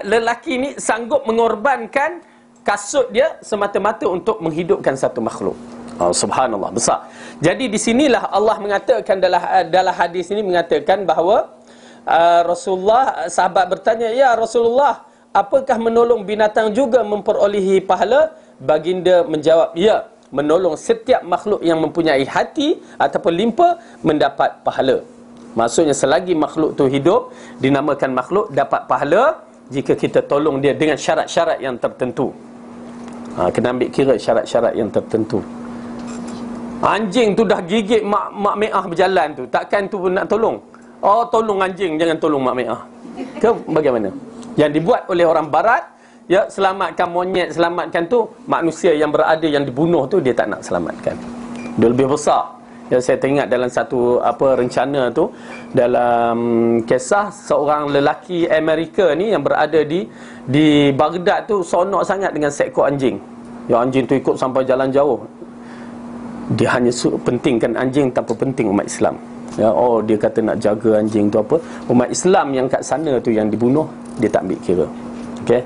lelaki ni sanggup mengorbankan kasut dia semata-mata untuk menghidupkan satu makhluk. Subhanallah, besar. Jadi di sinilah Allah mengatakan dalam hadis ini mengatakan bahawa Rasulullah, sahabat bertanya, ya Rasulullah, apakah menolong binatang juga memperolehi pahala? Baginda menjawab, ya, menolong setiap makhluk yang mempunyai hati ataupun limpa mendapat pahala. Maksudnya selagi makhluk tu hidup, dinamakan makhluk, dapat pahala jika kita tolong dia dengan syarat-syarat yang tertentu. Kena ambil kira syarat-syarat yang tertentu. Anjing tu dah gigit mak meah berjalan tu, takkan tu pun nak tolong? Tolong anjing, jangan tolong mak meah. Ke bagaimana? Yang dibuat oleh orang barat, selamatkan monyet, selamatkan tu, manusia yang berada yang dibunuh tu dia tak nak selamatkan. Dia lebih besar. Ya, saya teringat dalam satu rencana tu, dalam kisah seorang lelaki Amerika ni yang berada di Baghdad tu, sonok sangat dengan seekor anjing. Ya, anjing tu ikut sampai jalan jauh. Dia hanya pentingkan anjing tanpa penting umat Islam. Ya, dia kata nak jaga anjing tu apa, umat Islam yang kat sana tu yang dibunuh, dia tak ambil kira. Okey.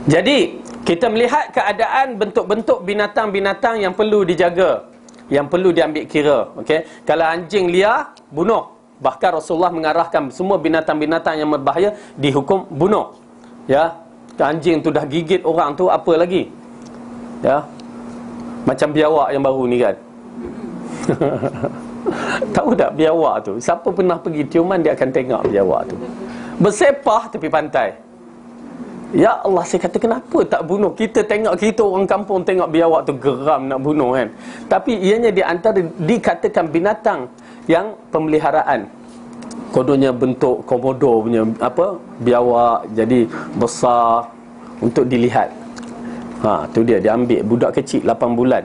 Jadi kita melihat keadaan bentuk-bentuk binatang-binatang yang perlu dijaga, yang perlu diambil kira. Okey. Kalau anjing liar, bunuh. Bahkan Rasulullah mengarahkan semua binatang-binatang yang berbahaya dihukum bunuh. Ya. Anjing tu dah gigit orang tu, apa lagi? Ya. Macam biawak yang baru ni kan. Tahu tak biawak tu? Siapa pernah pergi Tioman, dia akan tengok biawak tu bersepah tepi pantai. Ya Allah, saya kata kenapa tak bunuh? Kita tengok, kita orang kampung tengok biawak tu geram nak bunuh kan. Tapi ianya di antara dikatakan binatang yang pemeliharaan. Kononnya bentuk komodo punya biawak, jadi besar untuk dilihat. Tu dia ambil budak kecil 8 bulan.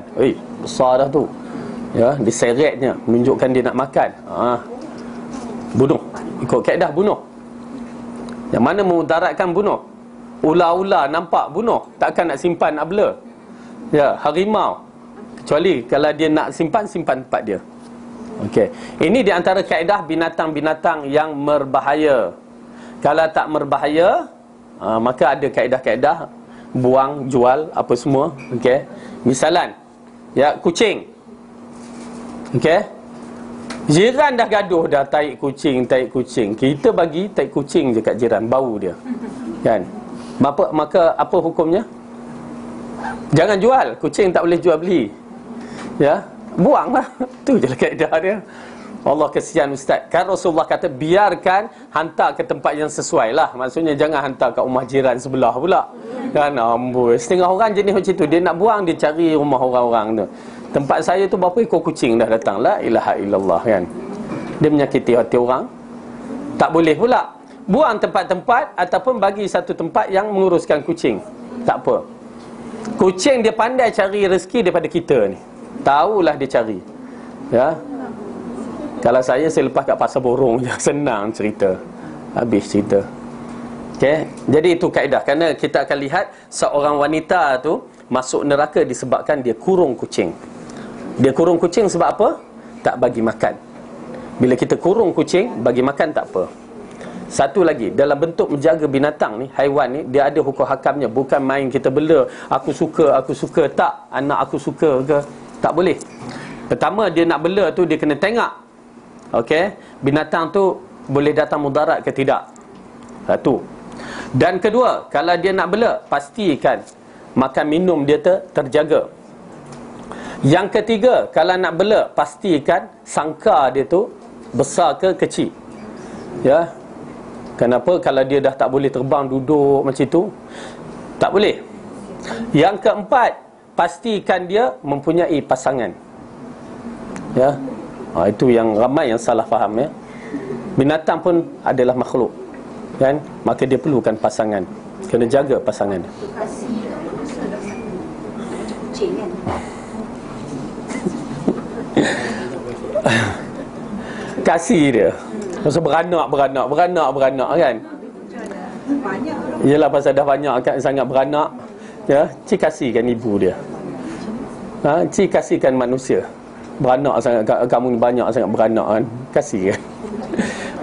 Besar dah tu. Ya, diseretnya menunjukkan dia nak makan. Bunuh. Ikut kaedah bunuh. Yang mana memudaratkan bunuh. Ular-ular nampak bunuh, takkan nak simpan, nak bela. Ya, harimau, kecuali kalau dia nak simpan tempat dia. Okey. Ini di antara kaedah binatang-binatang yang berbahaya. Kalau tak berbahaya, maka ada kaedah-kaedah buang, jual, apa semua. Okey. Misalan, ya, kucing. Okey. Jiran dah gaduh dah, taik kucing. Kita bagi taik kucing je kat jiran, bau dia. Kan? Maka apa hukumnya? Jangan jual. Kucing tak boleh jual beli. Ya, buanglah. Tu je lah kaedah dia. Allah kesian ustaz. Kan Rasulullah kata biarkan, hantar ke tempat yang sesuai lah. Maksudnya jangan hantar kat rumah jiran sebelah pula. Kan amboi. Setengah orang jenis macam tu, dia nak buang, dia cari rumah orang-orang tu. Tempat saya tu berapa ekor kucing dah datang. La ilaha illallah kan. Dia menyakiti hati orang. Tak boleh pula. Buang tempat-tempat ataupun bagi satu tempat yang menguruskan kucing. Tak apa. Kucing dia pandai cari rezeki daripada kita ni. Tahulah dia cari. Ya. Kalau saya lepas kat pasar borong je. Senang cerita. Habis cerita. Okey. Jadi itu kaedah. Kerana kita akan lihat seorang wanita tu masuk neraka disebabkan dia kurung kucing. Dia kurung kucing sebab apa? Tak bagi makan. Bila kita kurung kucing, bagi makan tak apa. Satu lagi, dalam bentuk menjaga binatang ni, haiwan ni, dia ada hukum hakamnya. Bukan main kita bela, aku suka, tak, anak aku suka ke. Tak boleh. Pertama, dia nak bela tu, dia kena tengok. Okey, binatang tu boleh datang mudarat ke tidak. Satu. Dan kedua, kalau dia nak bela, pastikan makan minum dia terjaga. Yang ketiga, kalau nak bela, pastikan sangka dia tu besar ke kecil. Ya. Kenapa? Kalau dia dah tak boleh terbang, duduk macam tu, tak boleh. Yang keempat, pastikan dia mempunyai pasangan. Ya. Itu yang ramai yang salah faham ya. Binatang pun adalah makhluk, kan? Maka dia perlukan pasangan. Kena jaga pasangan. Kasih dia. Masa beranak kan. Yelah pasal dah banyak sangat beranak. Ya, cik kasihkan ibu dia. Cik kasihkan manusia. Beranak sangat, kamu ni banyak sangat beranak kan. Kasih kan.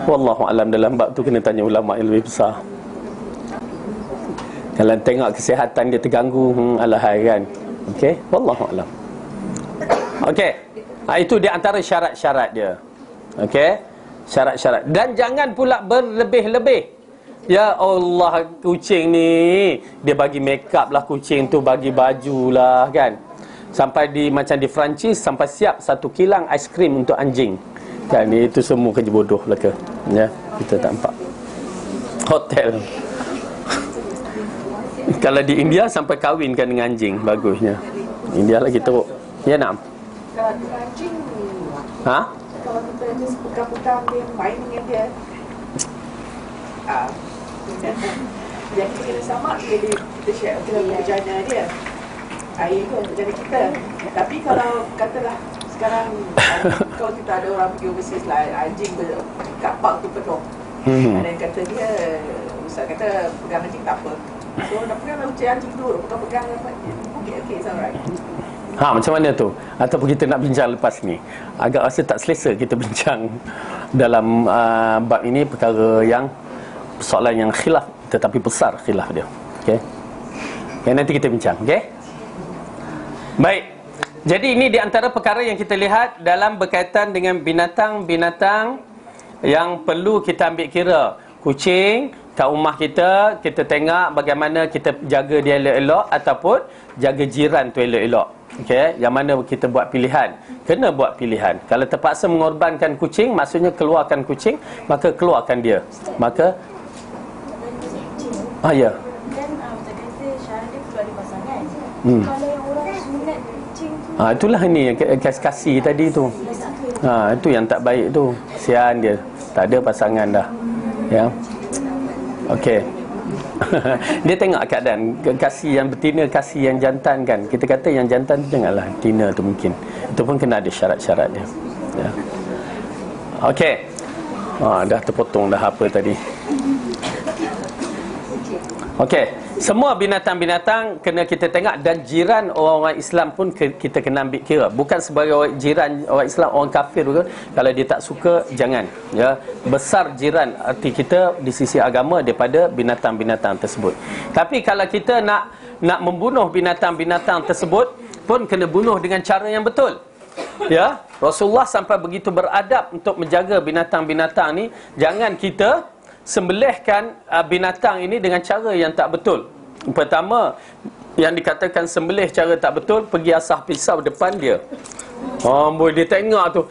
Wallahu alam, dalam bab tu kena tanya ulama yang lebih besar. Kalau tengok kesihatan dia terganggu, alahai kan. Okey, wallahu alam. Okey. Itu di antara syarat-syarat dia. Okey. Syarat-syarat. Dan jangan pula berlebih-lebih. Ya Allah, kucing ni dia bagi make up lah, kucing tu bagi baju lah kan. Sampai macam di Perancis, sampai siap 1 kilang aiskrim untuk anjing. Kan, itu semua kerja bodoh belaka. Ya, kita tak nampak. Hotel. Kalau di India sampai kahwinkan dengan anjing, bagusnya. India lagi teruk. Ya nak. Kalau anjing, kalau kita just pegang-pegang dia, main dengan dia, yang kita kena sama, kita share, kita berjana dia. Itu untuk jadi kita. Tapi kalau katalah Sekarang kalau kita ada orang pergi overseas lah, anjing kapak tu penuh. Ada yang kata dia, Ustaz kata pegang anjing tak apa. So nak pegang kucing anjing dulu, pegang apa. Okay, it's alright. Macam mana tu? Ataupun kita nak bincang lepas ni? Agak rasa tak selesa kita bincang dalam bab ini, perkara yang soalan yang khilaf, tetapi besar khilaf dia. Okey. Yang nanti kita bincang, okey? Baik. Jadi ini di antara perkara yang kita lihat dalam berkaitan dengan binatang-binatang yang perlu kita ambil kira. Kucing kat rumah kita, kita tengok bagaimana kita jaga dia elok-elok ataupun jaga jiran tu elok-elok. Okey, yang mana kita buat pilihan. Kena buat pilihan. Kalau terpaksa mengorbankan kucing, maksudnya keluarkan kucing, maka keluarkan dia. Maka ya. Kan Ustaz kata syarat dia perlu ada pasangan. Kalau yang orang sunat kucing tu, Itulah ini yang kasih tadi tu. Itu yang tak baik tu. Sian dia. Tak ada pasangan dah. Ya. Okey. Dia tengok keadaan, kasih yang betina, kasih yang jantan kan. Kita kata yang jantan tu janganlah betina tu mungkin. Itu pun kena ada syarat-syarat dia. Ya. Okey. Dah terpotong dah apa tadi. Okey, semua binatang-binatang kena kita tengok, dan jiran orang-orang Islam pun kita kena ambil kira. Bukan sebagai jiran orang Islam, orang kafir juga. Kalau dia tak suka, jangan. Ya, besar jiran arti kita di sisi agama daripada binatang-binatang tersebut. Tapi kalau kita nak membunuh binatang-binatang tersebut, pun kena bunuh dengan cara yang betul. Ya, Rasulullah sampai begitu beradab untuk menjaga binatang-binatang ni. Jangan kita sembelihkan binatang ini dengan cara yang tak betul. Pertama, yang dikatakan sembelih cara tak betul, pergi asah pisau depan dia. Boleh dia tengok tu.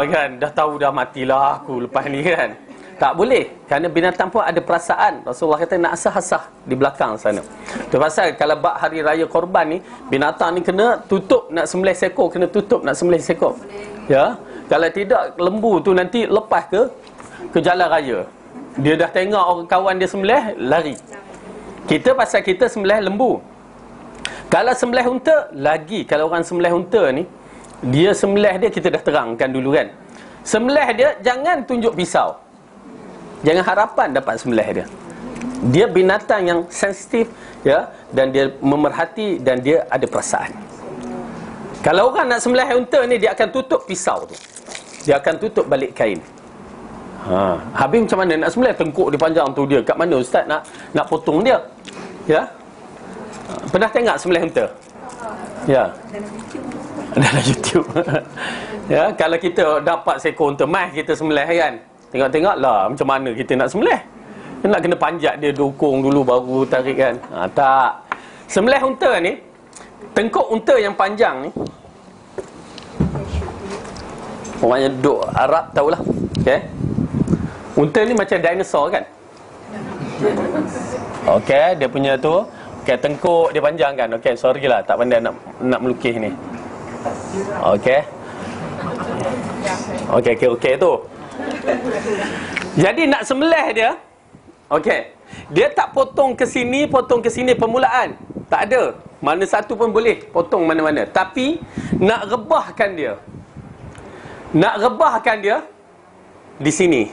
Kan, dah tahu dah matilah aku lepas ni kan. Tak boleh, kerana binatang pun ada perasaan. Rasulullah kata nak asah-asah di belakang sana. Tu pasal kalau bab hari raya korban ni, binatang ni kena tutup, nak sembelih seekor kena tutup, nak sembelih seekor. Ya, kalau tidak lembu tu nanti lepas ke jalan raya. Dia dah tengok orang kawan dia sembelih, lari. Kita pasal kita sembelih lembu. Kalau sembelih unta, lagi. Kalau orang sembelih unta ni, dia sembelih dia, kita dah terangkan dulu kan. Sembelih dia, jangan tunjuk pisau. Jangan harapan dapat sembelih dia. Dia binatang yang sensitif, ya, dan dia memerhati, dan dia ada perasaan. Kalau orang nak sembelih unta ni, dia akan tutup pisau tu. Dia akan tutup balik kain. Habis macam mana nak sembelih? Tengkuk dia panjang tu dia. Kat mana ustaz nak potong dia? Ya. Pernah tengok sembelih unta? Ya. Dalam YouTube. Ya, kalau kita dapat seekor unta, mai kita sembelih kan. Tengok-tengok lah macam mana kita nak sembelih. Nak kena panjat dia, dukung dulu baru tarik kan. Tak. Sembelih unta ni, tengkuk unta yang panjang ni, orangnya duk Arab tahulah. Okey. Unta ni macam dinosaur kan. Okey, dia punya tu, okey, tengkuk dia panjang kan. Okey, sorry lah tak pandai nak melukis ni. Okey. Okey tu. Jadi nak sembelih dia, okey, dia tak potong ke sini permulaan. Tak ada. Mana satu pun boleh potong mana-mana. Tapi nak rebahkan dia. Di sini.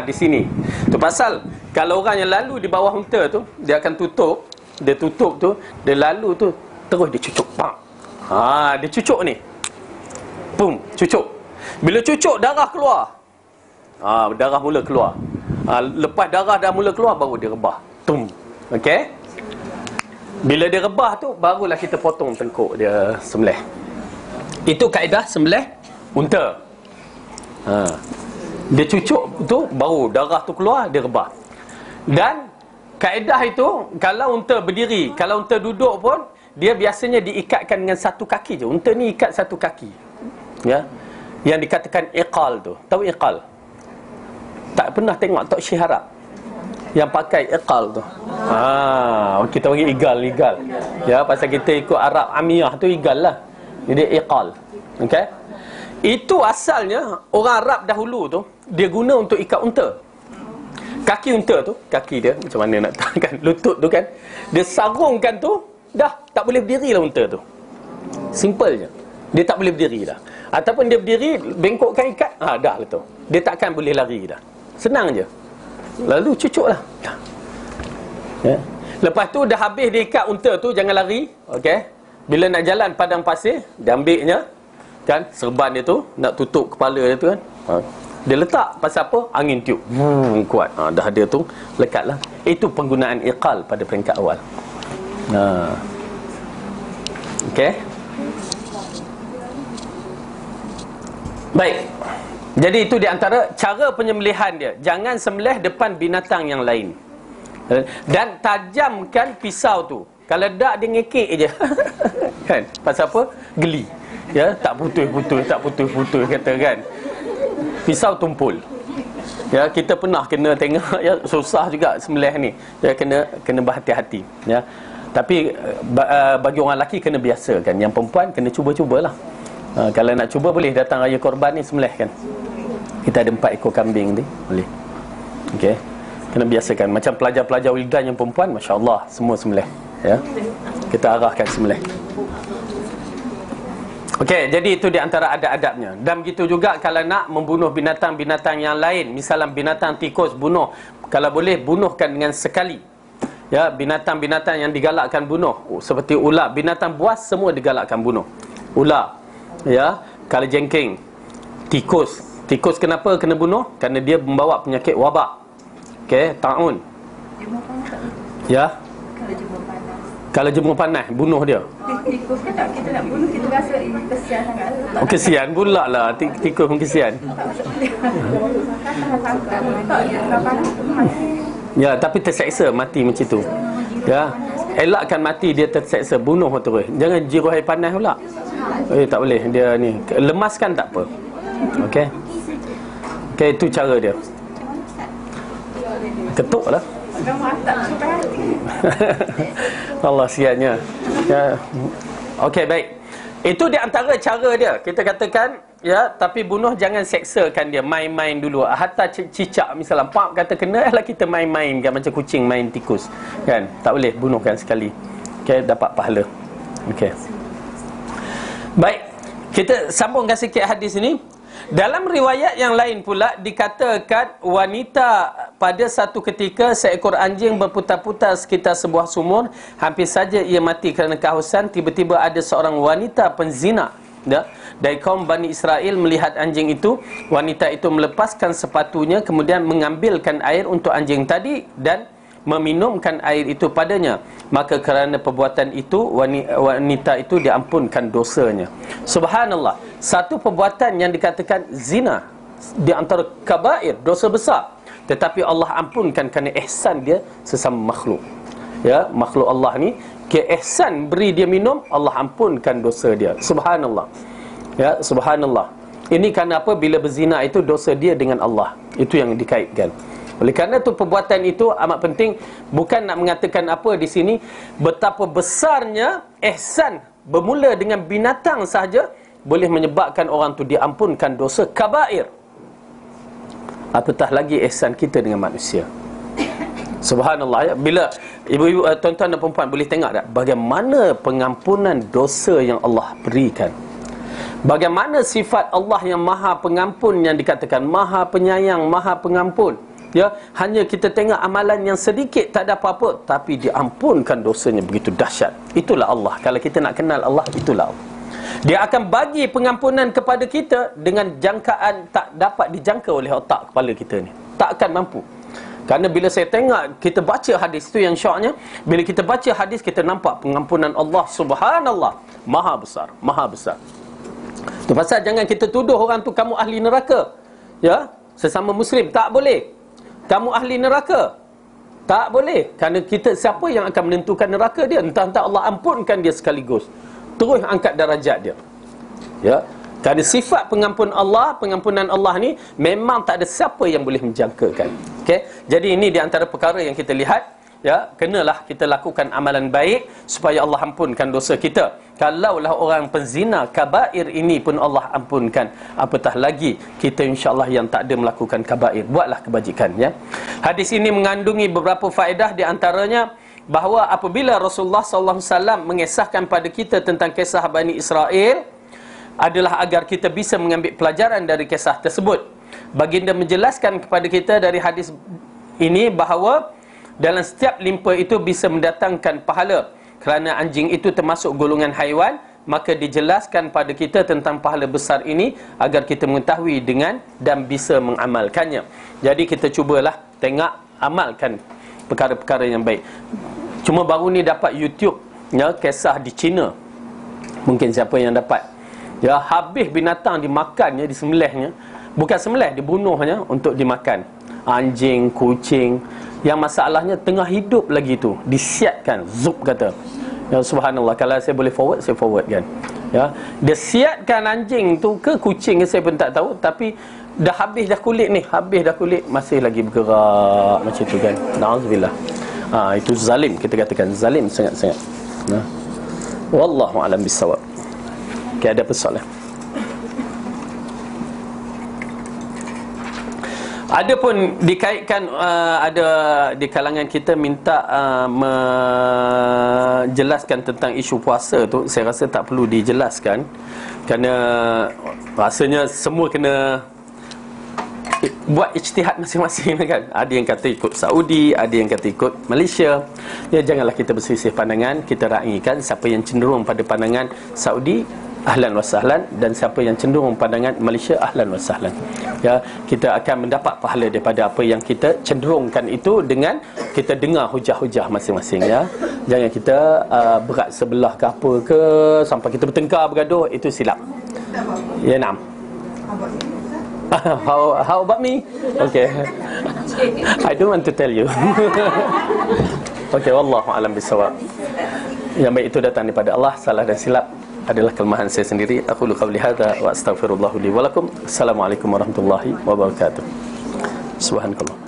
Di sini. Tu pasal kalau orang yang lalu di bawah unta tu, dia akan tutup. Dia tutup tu, dia lalu tu, terus dia cucuk. Dia cucuk ni. Pum, cucuk. Bila cucuk, darah keluar. Darah mula keluar. Lepas darah dah mula keluar, baru dia rebah. Tum. Okey. Bila dia rebah tu, barulah kita potong tengkuk dia, sembelih. Itu kaedah sembelih unta. Dia cucuk tu, baru darah tu keluar, dia rebah. Dan kaedah itu, kalau unta berdiri, kalau unta duduk pun, dia biasanya diikatkan dengan satu kaki je. Unta ni ikat satu kaki. Ya. Yang dikatakan iqal tu. Tahu iqal? Tak pernah tengok Tok Syekh Arab yang pakai iqal tu. Kita panggil igal. Ya, pasal kita ikut Arab Amiyah tu igal lah. Jadi iqal. Okey? Itu asalnya orang Arab dahulu tu, dia guna untuk ikat unta. Kaki unta tu, kaki dia macam mana nak tahu kan, lutut tu kan, dia sarungkan tu, dah tak boleh berdiri lah unta tu. Simple je. Dia tak boleh berdiri dah. Ataupun dia berdiri, bengkokkan ikat, dah lah tu. Dia takkan boleh lari dah. Senang je. Lalu cucuk lah. Ya. Lepas tu dah habis dia ikat unta tu, jangan lari. Okey. Bila nak jalan padang pasir, dia ambilnya, kan, serban dia tu, nak tutup kepala dia tu kan. Dia letak, pasal apa? Angin tiup. Kuat. Dah ada tu, lekatlah. Itu penggunaan iqal pada peringkat awal. Okey. Baik. Jadi itu di antara cara penyembelihan dia. Jangan sembelih depan binatang yang lain. Dan tajamkan pisau tu. Kalau tak, dia ngekek je. Kan? Pasal apa? Geli. Ya, tak putus-putus, tak putus-putus kata kan. Pisau tumpul. Ya, kita pernah kena tengok ya, susah juga sembelih ni. Ya, kena berhati-hati, ya. Tapi bagi orang lelaki kena biasakan. Yang perempuan kena cuba-cubalah. Kalau nak cuba boleh datang raya korban ni sembelih kan. Kita ada 4 ekor kambing ni, boleh. Okey. Kena biasakan. Macam pelajar-pelajar wildan yang perempuan, masya-Allah, semua sembelih, ya. Kita arahkan sembelih. Okey, jadi itu di antara adab-adabnya. Dan begitu juga kalau nak membunuh binatang-binatang yang lain, misalnya binatang tikus, bunuh. Kalau boleh, bunuhkan dengan sekali. Ya, binatang-binatang yang digalakkan bunuh, seperti ular, binatang buas semua digalakkan bunuh. Ular, ya, kalajengking, tikus. Tikus kenapa kena bunuh? Kerana dia membawa penyakit wabak. Okey, taun. Ya. Kalau jemur panas, bunuh dia. Tikus kan tak, kita nak bunuh, kita rasa kesian sangat. Kesian pula lah, tikus pun kesian. Ya, tapi terseksa mati macam tu. Ya. Elakkan mati dia terseksa, bunuh terus. Jangan jiruh air panas pula. Tak boleh, dia ni lemaskan tak apa. Okey. Okey, itu cara dia. Ketuk lah. Allah sihatnya. Ya. Okey, baik. Itu di antara cara dia. Kita katakan, ya, tapi bunuh jangan seksakan dia, main-main dulu. Hatta cicak misalnya, pak kata kena lah kita main-main kan, macam kucing main tikus. Kan? Tak boleh, bunuhkan sekali. Okey, dapat pahala. Okey. Baik. Kita sambungkan sikit hadis ini. Dalam riwayat yang lain pula dikatakan wanita pada satu ketika seekor anjing berputar-putar sekitar sebuah sumur, hampir saja ia mati kerana kehausan. Tiba-tiba ada seorang wanita penzina, ya, dari kaum Bani Israel melihat anjing itu. Wanita itu melepaskan sepatunya, kemudian mengambilkan air untuk anjing tadi dan meminumkan air itu padanya. Maka kerana perbuatan itu wanita itu diampunkan dosanya. Subhanallah. Satu perbuatan yang dikatakan zina di antara kabair, dosa besar, tetapi Allah ampunkan kerana ihsan dia sesama makhluk. Ya, makhluk Allah ni ke ihsan, beri dia minum, Allah ampunkan dosa dia. Subhanallah. Ya, subhanallah. Ini kerana apa? Bila berzina itu dosa dia dengan Allah. Itu yang dikaitkan. Oleh kerana itu perbuatan itu amat penting. Bukan nak mengatakan apa di sini, betapa besarnya ihsan bermula dengan binatang sahaja boleh menyebabkan orang tu diampunkan dosa kabair. Apatah lagi ihsan kita dengan manusia. Subhanallah, ya. Bila ibu-ibu, tuan-tuan dan perempuan boleh tengok tak bagaimana pengampunan dosa yang Allah berikan. Bagaimana sifat Allah yang maha pengampun, yang dikatakan maha penyayang, maha pengampun. Ya, hanya kita tengok amalan yang sedikit tak ada apa-apa, tapi diampunkan dosanya begitu dahsyat. Itulah Allah. Kalau kita nak kenal Allah, itulah Allah. Dia akan bagi pengampunan kepada kita dengan jangkaan tak dapat dijangka oleh otak kepala kita ni. Tak akan mampu. Kerana bila saya tengok, kita baca hadis itu yang syoknya, bila kita baca hadis, kita nampak pengampunan Allah subhanallah maha besar, maha besar. Tu pasal jangan kita tuduh orang tu kamu ahli neraka. Ya, sesama muslim tak boleh. Kamu ahli neraka, tak boleh. Kerana kita, siapa yang akan menentukan neraka dia? Entah-entah Allah ampunkan dia sekaligus, terus angkat darajat dia. Ya, kerana sifat pengampunan Allah ni memang tak ada siapa yang boleh menjangkakan. Okey, jadi ini di antara perkara yang kita lihat. Ya, kenalah kita lakukan amalan baik supaya Allah ampunkan dosa kita. Kalaulah orang penzina, kabair ini pun Allah ampunkan, apatah lagi kita insya-Allah yang tak ada melakukan kabair. Buatlah kebajikan, ya. Hadis ini mengandungi beberapa faedah, di antaranya bahawa apabila Rasulullah SAW mengisahkan pada kita tentang kisah Bani Israel adalah agar kita bisa mengambil pelajaran dari kisah tersebut. Baginda menjelaskan kepada kita dari hadis ini bahawa dalam setiap limpa itu bisa mendatangkan pahala. Kerana anjing itu termasuk golongan haiwan, maka dijelaskan pada kita tentang pahala besar ini agar kita mengetahui dengan dan bisa mengamalkannya. Jadi kita cubalah tengok, amalkan perkara-perkara yang baik. Cuma baru ni dapat YouTube ya, kisah di China. Mungkin siapa yang dapat, ya, habis binatang dimakannya, disembelihnya. Bukan sembelih, dibunuhnya untuk dimakan. Anjing, kucing. Yang masalahnya tengah hidup lagi tu, disiatkan, zup kata. Ya, subhanallah, kalau saya boleh forward, saya forward kan. Ya, dia siatkan anjing tu ke kucing ke saya pun tak tahu, tapi dah habis dah kulit ni, habis dah kulit, masih lagi bergerak macam tu kan. Nauzubillah. Itu zalim, kita katakan zalim sangat-sangat. Nah. Wallahu a'lam bissawab. Okay, ada persoalan. Ada pun dikaitkan ada di kalangan kita minta menjelaskan tentang isu puasa tu. Saya rasa tak perlu dijelaskan kerana rasanya semua kena buat ijtihad masing-masing kan. Ada yang kata ikut Saudi, ada yang kata ikut Malaysia. Ya, janganlah kita berselisih pandangan. Kita raikan siapa yang cenderung pada pandangan Saudi, ahlan wa sahlan, dan siapa yang cenderung pandangan Malaysia, ahlan wa sahlan. Ya, kita akan mendapat pahala daripada apa yang kita cenderungkan itu dengan kita dengar hujah-hujah masing-masing ya. Jangan kita berat sebelah ke apa ke sampai kita bertengkar bergaduh, itu silap. Ya, naam. How about me? Okay. I don't want to tell you. Okay, wallahu a'lam bissawab. Yang baik itu datang daripada Allah, salah dan silap adalah kelemahan saya sendiri. Aqulu qawli hadza wa astaghfirullah li wa lakum. Assalamualaikum warahmatullahi wabarakatuh. Subhanallah.